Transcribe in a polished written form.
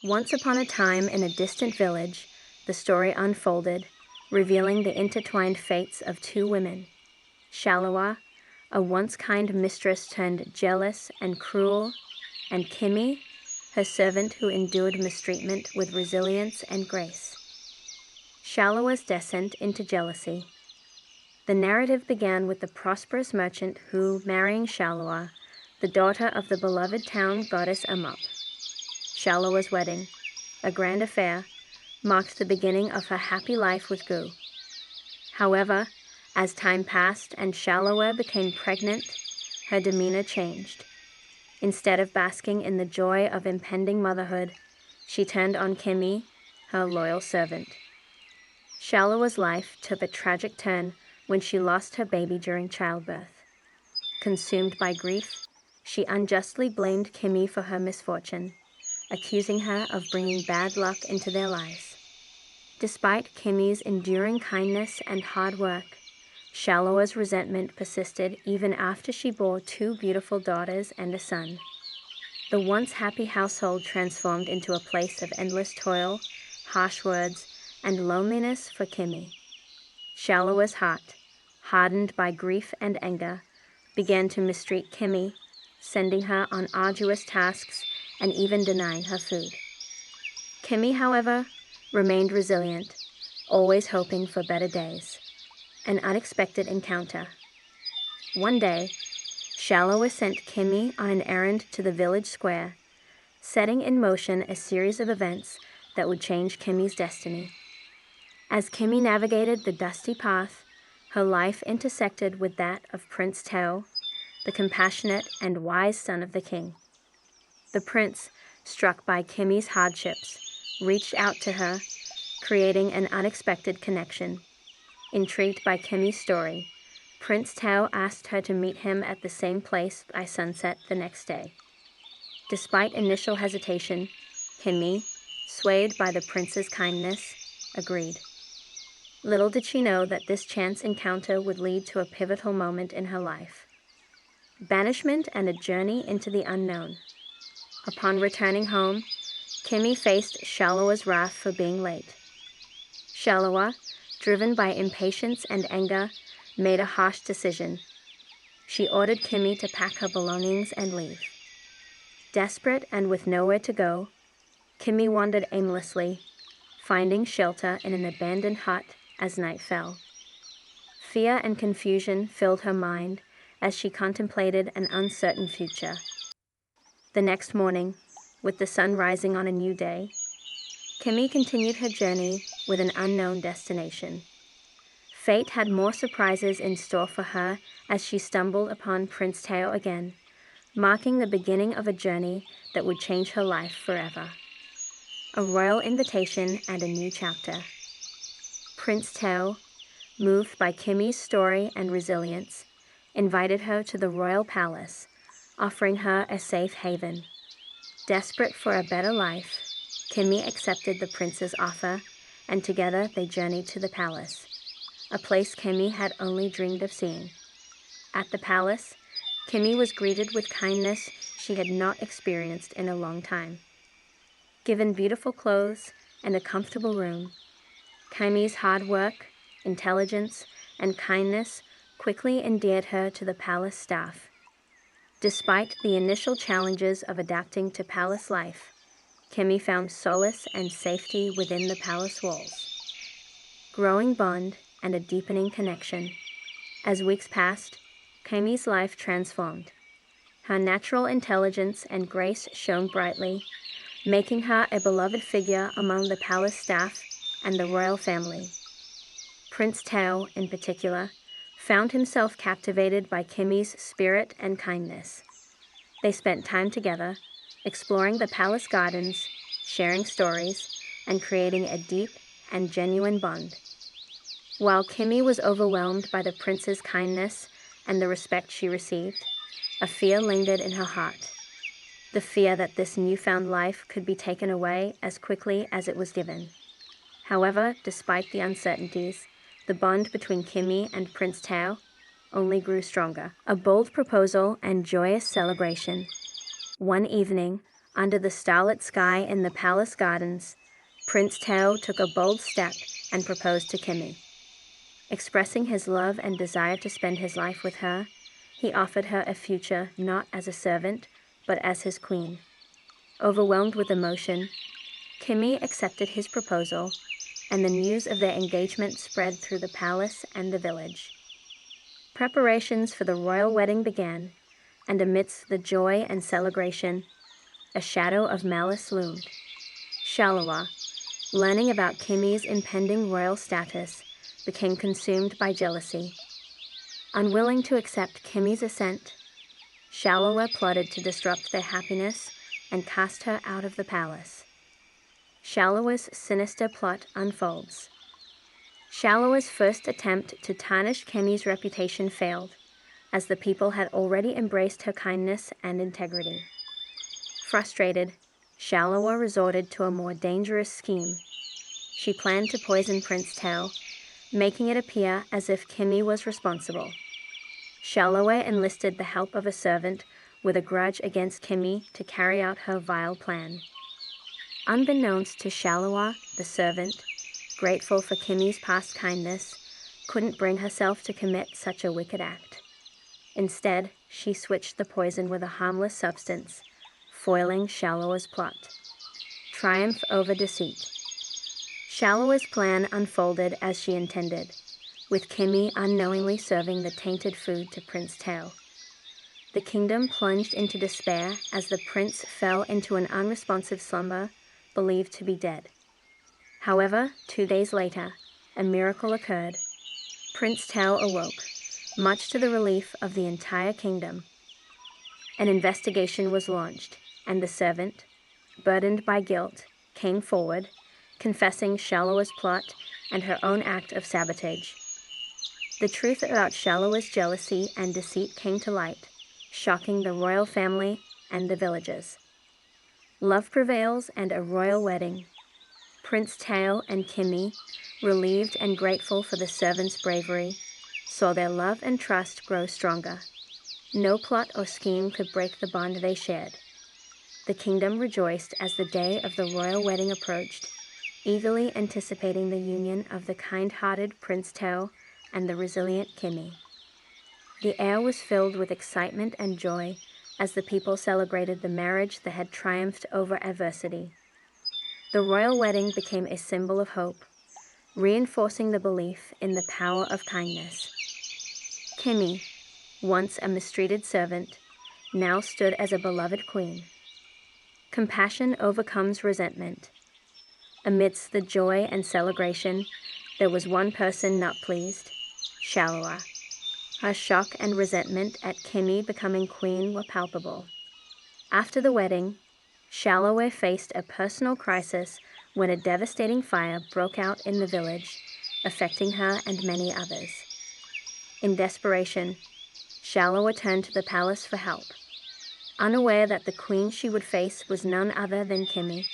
Once upon a time in a distant village, the story unfolded, revealing the intertwined fates of two women. Shalawa, a once kind mistress turned jealous and cruel, and Kimi, her servant who endured mistreatment with resilience and grace. Shalawa's descent into jealousy. The narrative began with the prosperous merchant who, marrying Shalawa, the daughter of the beloved town goddess Amap. Shalawa's wedding, a grand affair, marked the beginning of her happy life with Gu. However, as time passed and Shalawa became pregnant, her demeanor changed. Instead of basking in the joy of impending motherhood, she turned on Kimi, her loyal servant. Shalawa's life took a tragic turn when she lost her baby during childbirth. Consumed by grief, she unjustly blamed Kimi for her misfortune, accusing her of bringing bad luck into their lives. Despite Kimi's enduring kindness and hard work, Shalawa's resentment persisted even after she bore two beautiful daughters and a son. The once happy household transformed into a place of endless toil, harsh words, and loneliness for Kimi. Shalawa's heart, hardened by grief and anger, began to mistreat Kimi, sending her on arduous tasks and even denying her food. Kimi, however, remained resilient, always hoping for better days. An unexpected encounter. One day, Shalawa sent Kimi on an errand to the village square, setting in motion a series of events that would change Kimi's destiny. As Kimi navigated the dusty path, her life intersected with that of Prince Tao, the compassionate and wise son of the king. The prince, struck by Kimi's hardships, reached out to her, creating an unexpected connection. Intrigued by Kimi's story, Prince Tao asked her to meet him at the same place by sunset the next day. Despite initial hesitation, Kimi, swayed by the prince's kindness, agreed. Little did she know that this chance encounter would lead to a pivotal moment in her life. Banishment and a journey into the unknown. Upon returning home, Kimi faced Shalawa's wrath for being late. Shalawa, driven by impatience and anger, made a harsh decision. She ordered Kimi to pack her belongings and leave. Desperate and with nowhere to go, Kimi wandered aimlessly, finding shelter in an abandoned hut as night fell. Fear and confusion filled her mind as she contemplated an uncertain future. The next morning, with the sun rising on a new day, Kimi continued her journey with an unknown destination. Fate had more surprises in store for her as she stumbled upon Prince Tao again, marking the beginning of a journey that would change her life forever. A royal invitation and a new chapter. Prince Tao, moved by Kimi's story and resilience, invited her to the royal palace, offering her a safe haven. Desperate for a better life, Kimi accepted the prince's offer, and together they journeyed to the palace, a place Kimi had only dreamed of seeing. At the palace, Kimi was greeted with kindness she had not experienced in a long time. Given beautiful clothes and a comfortable room, Kimi's hard work, intelligence, and kindness quickly endeared her to the palace staff. Despite the initial challenges of adapting to palace life, Kimi found solace and safety within the palace walls. Growing bond and a deepening connection. As weeks passed, Kimi's life transformed. Her natural intelligence and grace shone brightly, making her a beloved figure among the palace staff and the royal family. Prince Tao, in particular, found himself captivated by Kimi's spirit and kindness. They spent time together, exploring the palace gardens, sharing stories, and creating a deep and genuine bond. While Kimi was overwhelmed by the prince's kindness and the respect she received, a fear lingered in her heart. The fear that this newfound life could be taken away as quickly as it was given. However, despite the uncertainties, the bond between Kimi and Prince Tao only grew stronger. A bold proposal and joyous celebration. One evening, Under the starlit sky in the palace gardens, Prince Tao took a bold step and proposed to Kimi. Expressing his love and desire to spend his life with her, he offered her a future not as a servant, but as his queen. Overwhelmed with emotion, Kimi accepted his proposal, and the news of their engagement spread through the palace and the village. Preparations for the royal wedding began, and amidst the joy and celebration, a shadow of malice loomed. Shalawa, learning about Kimi's impending royal status, became consumed by jealousy. Unwilling to accept Kimi's assent, Shalawa plotted to disrupt their happiness and cast her out of the palace. Shalawa's sinister plot unfolds. Shalawa's first attempt to tarnish Kimi's reputation failed, as the people had already embraced her kindness and integrity. Frustrated, Shalawa resorted to a more dangerous scheme. She planned to poison Prince Tao, making it appear as if Kimi was responsible. Shalawa enlisted the help of a servant with a grudge against Kimi to carry out her vile plan. Unbeknownst to Shalawa, the servant, grateful for Kimi's past kindness, couldn't bring herself to commit such a wicked act. Instead, she switched the poison with a harmless substance, foiling Shalawa's plot. Triumph over deceit. Shalawa's plan unfolded as she intended, with Kimi unknowingly serving the tainted food to Prince Tao. The kingdom plunged into despair as the prince fell into an unresponsive slumber, believed to be dead. However, 2 days later, a miracle occurred. Prince Tao awoke, much to the relief of the entire kingdom. An investigation was launched, and the servant, burdened by guilt, came forward, confessing Shalawa's plot and her own act of sabotage. The truth about Shalawa's jealousy and deceit came to light, shocking the royal family and the villagers. Love prevails and a royal wedding. Prince Tao and Kimi, relieved and grateful for the servant's bravery, saw their love and trust grow stronger. No plot or scheme could break the bond they shared. The kingdom rejoiced as the day of the royal wedding approached, eagerly anticipating the union of the kind-hearted Prince Tao and the resilient Kimi. The air was filled with excitement and joy as the people celebrated the marriage that had triumphed over adversity. The royal wedding became a symbol of hope, reinforcing the belief in the power of kindness. Kimi, once a mistreated servant, now stood as a beloved queen. Compassion overcomes resentment. Amidst the joy and celebration, there was one person not pleased: Shalawa. Her shock and resentment at Kimi becoming queen were palpable. After the wedding, Shalawa faced a personal crisis when a devastating fire broke out in the village, affecting her and many others. In desperation, Shalawa turned to the palace for help. Unaware that the queen she would face was none other than Kimi,